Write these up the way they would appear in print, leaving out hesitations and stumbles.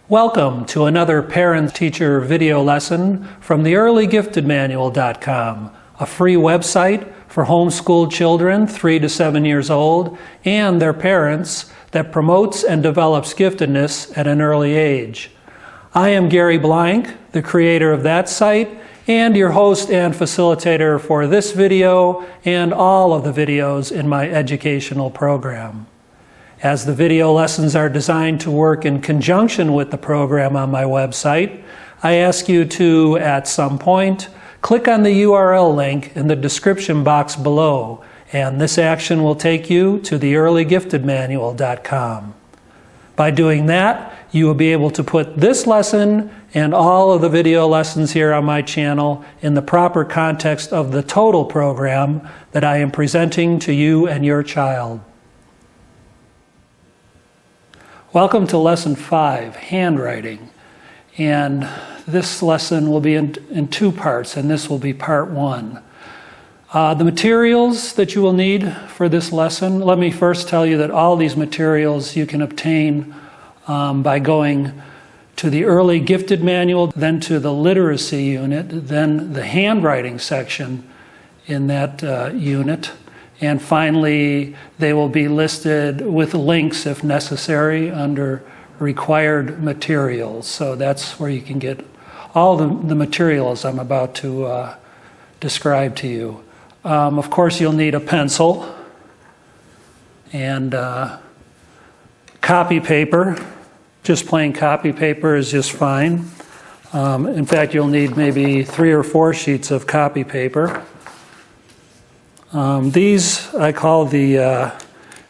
Welcome to another parent-teacher video lesson from the earlygiftedmanual.com, a free website for homeschooled children 3 to 7 years old and their parents that promotes and develops giftedness at an early age. I am Gary Blank, the creator of that site, and your host and facilitator for this video and all of the videos in my educational program. As the video lessons are designed to work in conjunction with the program on my website, I ask you to, at some point, click on the URL link in the description box below, and this action will take you to the earlygiftedmanual.com. By doing that, you will be able to put this lesson and all of the video lessons here on my channel in the proper context of the total program that I am presenting to you and your child. Welcome to Lesson 5, Handwriting. And this lesson will be in two parts, and this will be part 1. The materials that you will need for this lesson, let me first tell you that all these materials you can obtain by going to the Early Gifted Manual, then to the Literacy unit, then the Handwriting section in that unit. And finally, they will be listed with links, if necessary, under required materials. So that's where you can get all the materials I'm about to describe to you. Of course, you'll need a pencil and copy paper. Just plain copy paper is just fine. In fact, you'll need maybe 3 or 4 sheets of copy paper. These I call the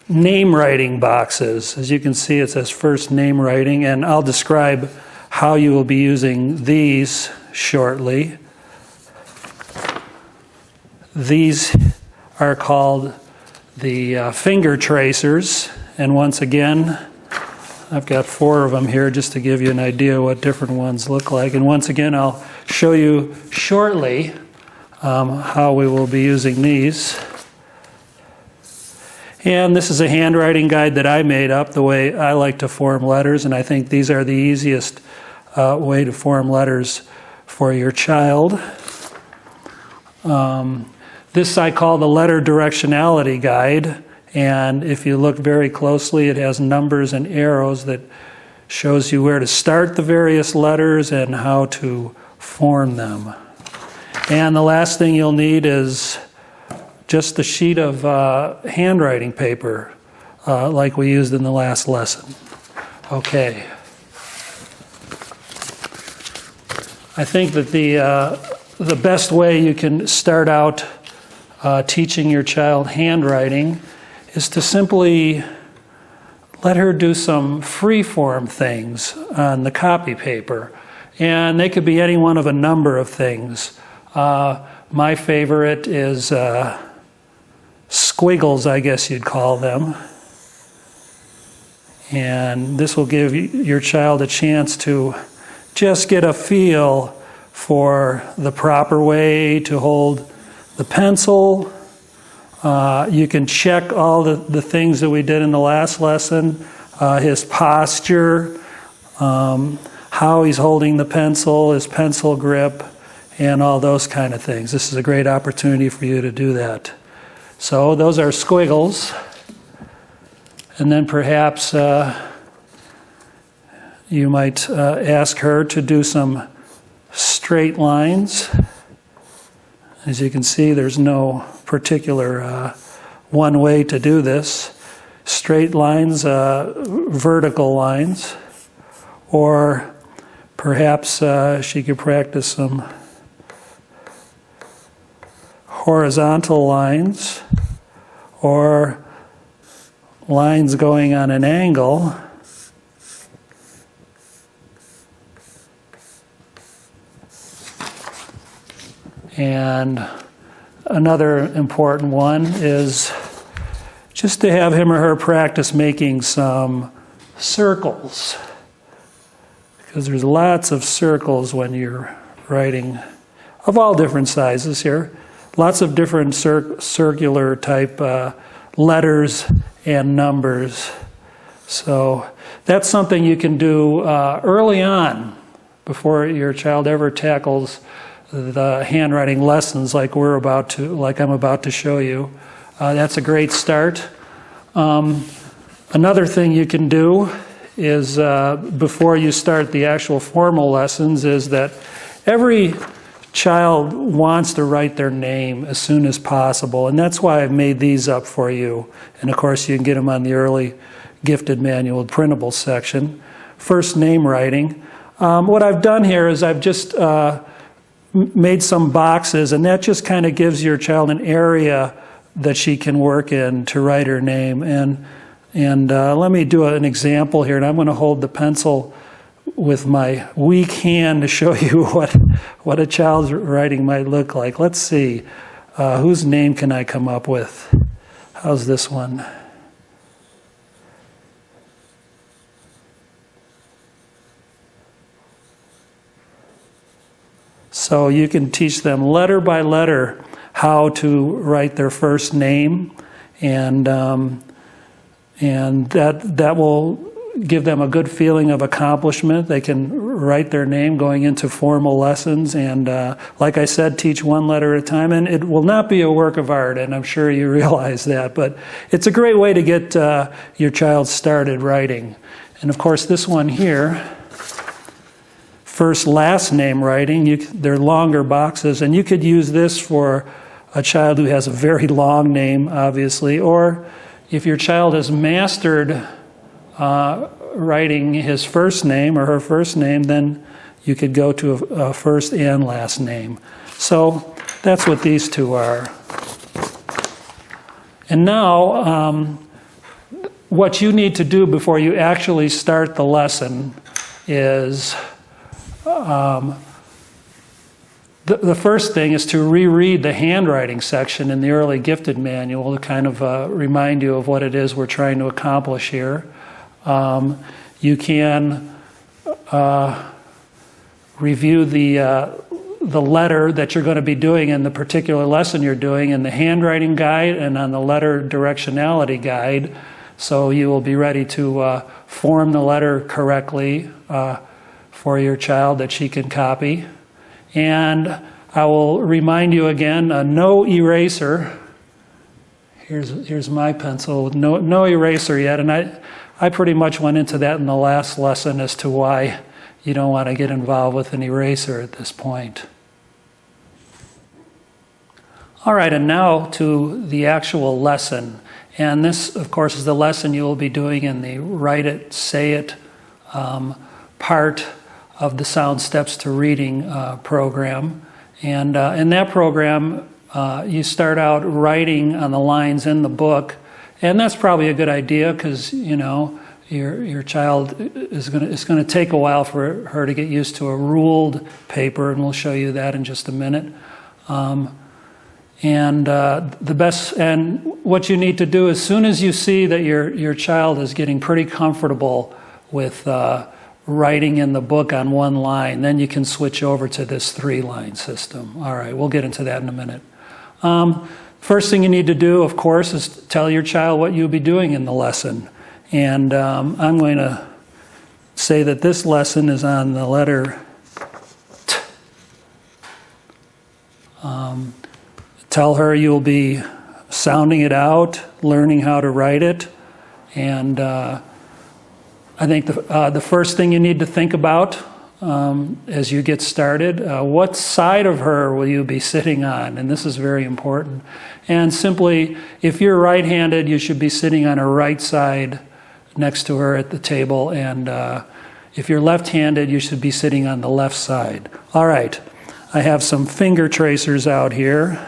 name writing boxes. As you can see, it says first name writing, and I'll describe how you will be using these shortly. These are called the finger tracers, and once again, I've got 4 of them here just to give you an idea what different ones look like. And once again, I'll show you shortly how we will be using these. And this is a handwriting guide that I made up the way I like to form letters, and I think these are the easiest way to form letters for your child. This I call the letter directionality guide, and if you look very closely, it has numbers and arrows that shows you where to start the various letters and how to form them. And the last thing you'll need is just a sheet of handwriting paper like we used in the last lesson. Okay. I think that the best way you can start out teaching your child handwriting is to simply let her do some free-form things on the copy paper. And they could be any one of a number of things. My favorite is squiggles, I guess you'd call them. And this will give your child a chance to just get a feel for the proper way to hold the pencil. You can check all the things that we did in the last lesson, his posture, how he's holding the pencil, his pencil grip, and all those kind of things. This is a great opportunity for you to do that. So those are squiggles. And then perhaps you might ask her to do some straight lines. As you can see, there's no particular one way to do this. Straight lines, vertical lines, or perhaps she could practice some horizontal lines, or lines going on an angle. And another important one is just to have him or her practice making some circles, because there's lots of circles when you're writing of all different sizes here. Lots of different circular type letters and numbers So that's something you can do early on before your child ever tackles the handwriting lessons like I'm about to show you. That's a great start. Another thing you can do is before you start the actual formal lessons is that every child wants to write their name as soon as possible, and that's why I've made these up for you. And of course you can get them on the early gifted manual printable section. First, name writing. What I've done here is I've just made some boxes, and that just kind of gives your child an area that she can work in to write her name. And let me do an example here, and I'm going to hold the pencil with my weak hand to show you what a child's writing might look like. Let's see, whose name can I come up with? How's this one? So you can teach them letter by letter how to write their first name, and that will give them a good feeling of accomplishment. They can write their name going into formal lessons, and like I said, teach one letter at a time. And it will not be a work of art, and I'm sure you realize that, but it's a great way to get your child started writing. And of course, this one here, first last name writing, they're longer boxes, and you could use this for a child who has a very long name, obviously, or if your child has mastered writing his first name or her first name, then you could go to a first and last name. So that's what these two are. And now, what you need to do before you actually start the lesson is the first thing is to reread the handwriting section in the early gifted manual to kind of remind you of what it is we're trying to accomplish here. You can review the letter that you're going to be doing in the particular lesson you're doing in the handwriting guide and on the letter directionality guide, so you will be ready to form the letter correctly for your child that she can copy. And I will remind you again, no eraser. Here's my pencil with no eraser yet, and I pretty much went into that in the last lesson as to why you don't want to get involved with an eraser at this point. All right, and now to the actual lesson. And this, of course, is the lesson you will be doing in the Write It, Say It part of the Sound Steps to Reading program. And in that program, you start out writing on the lines in the book. And that's probably a good idea because, you know, your child it's going to take a while for her to get used to a ruled paper, and we'll show you that in just a minute. And what you need to do as soon as you see that your child is getting pretty comfortable with writing in the book on one line, then you can switch over to this 3-line system. All right, we'll get into that in a minute. First thing you need to do, of course, is tell your child what you'll be doing in the lesson. And I'm going to say that this lesson is on the letter T. Tell her you'll be sounding it out, learning how to write it. And I think the first thing you need to think about as you get started, what side of her will you be sitting on? And this is very important. And simply, if you're right-handed, you should be sitting on her right side next to her at the table. And if you're left-handed, you should be sitting on the left side. All right, I have some finger tracers out here.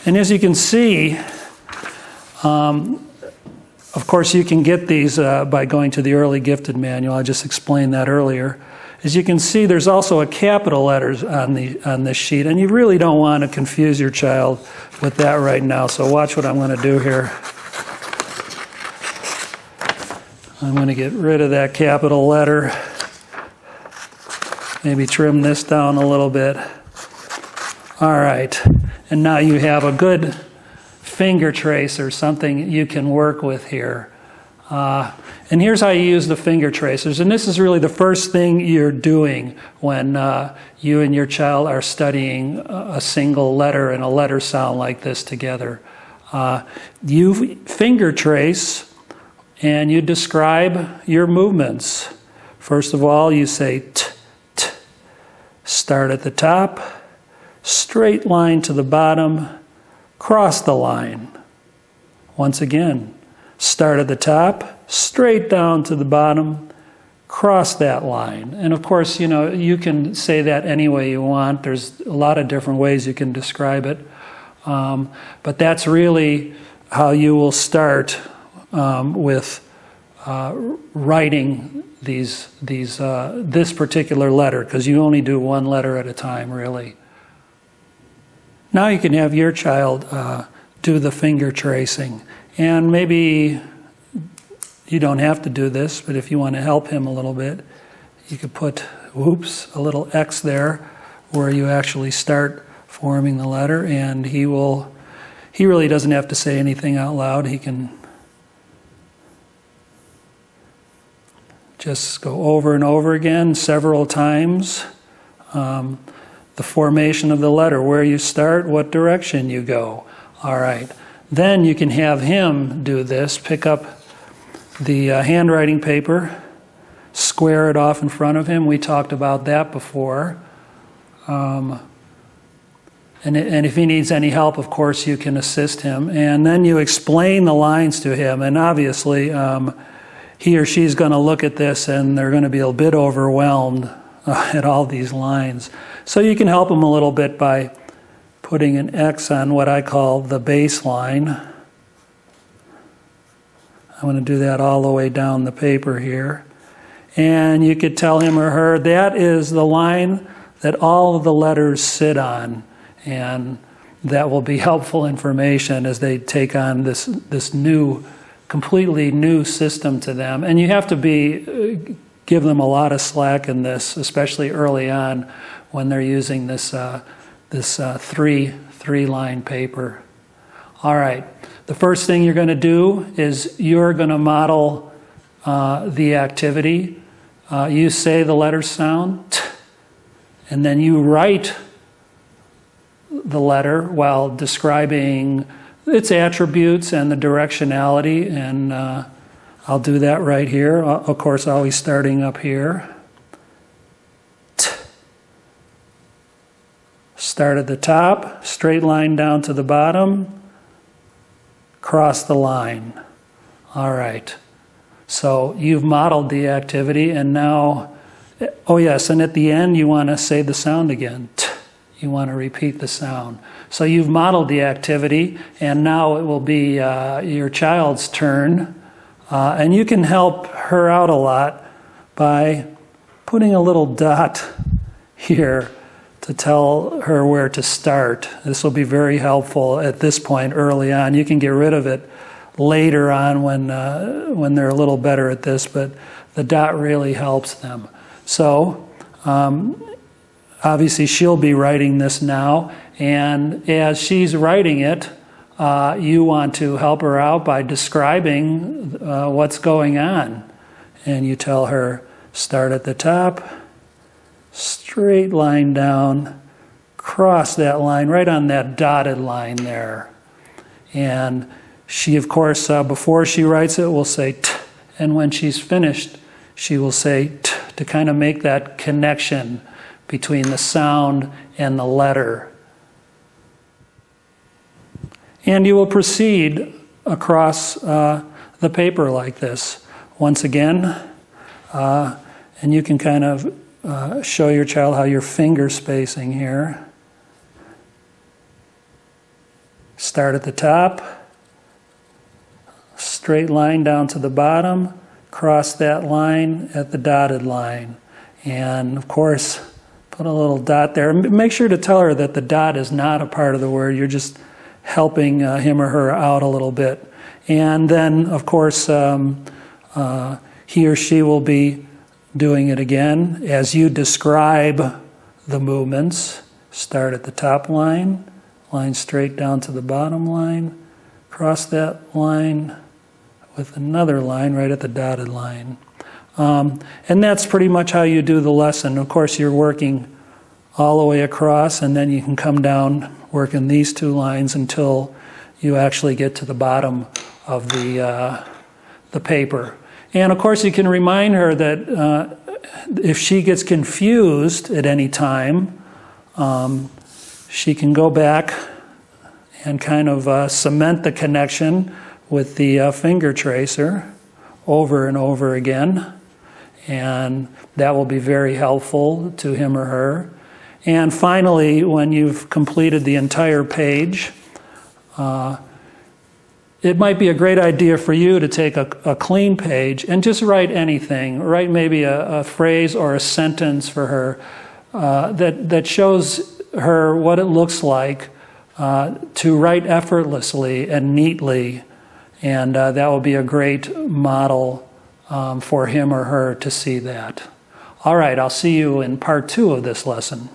And as you can see, of course you can get these by going to the early gifted manual. I just explained that earlier. As you can see, there's also a capital letters on this sheet, and you really don't want to confuse your child with that right now. So watch what I'm going to do here. I'm going to get rid of that capital letter. Maybe trim this down a little bit. All right. And now you have a good finger trace or something you can work with here. And here's how you use the finger tracers. And this is really the first thing you're doing when you and your child are studying a single letter and a letter sound like this together. You finger trace and you describe your movements. First of all, you say t, t. Start at the top, straight line to the bottom, cross the line. Once again, start at the top, straight down to the bottom, cross that line. And of course, you can say that any way you want. There's a lot of different ways you can describe it. But that's really how you will start with writing this particular letter, because you only do one letter at a time, really. Now you can have your child do the finger tracing. And maybe you don't have to do this, but if you want to help him a little bit, you could put, a little X there where you actually start forming the letter, and he really doesn't have to say anything out loud. He can just go over and over again several times. The formation of the letter, where you start, what direction you go. All right. Then you can have him do this. Pick up the handwriting paper, square it off in front of him. We talked about that before. And if he needs any help, of course, you can assist him. And then you explain the lines to him. And obviously, he or she's going to look at this and they're going to be a bit overwhelmed at all these lines. So you can help them a little bit by putting an X on what I call the baseline. I'm going to do that all the way down the paper here. And you could tell him or her that is the line that all of the letters sit on. And that will be helpful information as they take on this new, completely new system to them. And you have to give them a lot of slack in this, especially early on when they're using this three-line paper. All right. The first thing you're going to do is you're going to model the activity. You say the letter sound, t, and then you write the letter while describing its attributes and the directionality. And I'll do that right here. Of course, always starting up here. T. Start at the top, straight line down to the bottom, cross the line. All right. So you've modeled the activity, and now, oh yes, and at the end you want to say the sound again. T. You want to repeat the sound. So you've modeled the activity, and now it will be your child's turn. And you can help her out a lot by putting a little dot here to tell her where to start. This will be very helpful at this point early on. You can get rid of it later on when they're a little better at this, but the dot really helps them. So obviously she'll be writing this now, and as she's writing it, you want to help her out by describing what's going on. And you tell her, start at the top, straight line down, cross that line right on that dotted line there. And she, of course, before she writes it, will say t, and when she's finished, she will say t to kind of make that connection between the sound and the letter. And you will proceed across the paper like this. Once again, and you can kind of show your child how you're finger spacing here. Start at the top, straight line down to the bottom, cross that line at the dotted line. And of course, put a little dot there. Make sure to tell her that the dot is not a part of the word. You're just helping him or her out a little bit. And then, of course, he or she will be doing it again as you describe the movements. Start at the top line, line straight down to the bottom line, cross that line with another line right at the dotted line. And that's pretty much how you do the lesson. Of course, you're working all the way across, and then you can come down working these two lines until you actually get to the bottom of the paper. And of course, you can remind her that if she gets confused at any time, she can go back and kind of cement the connection with the finger tracer over and over again. And that will be very helpful to him or her. And finally, when you've completed the entire page, it might be a great idea for you to take a clean page and just write anything. Write maybe a phrase or a sentence for her that shows her what it looks like to write effortlessly and neatly. And that will be a great model for him or her to see that. All right, I'll see you in part 2 of this lesson.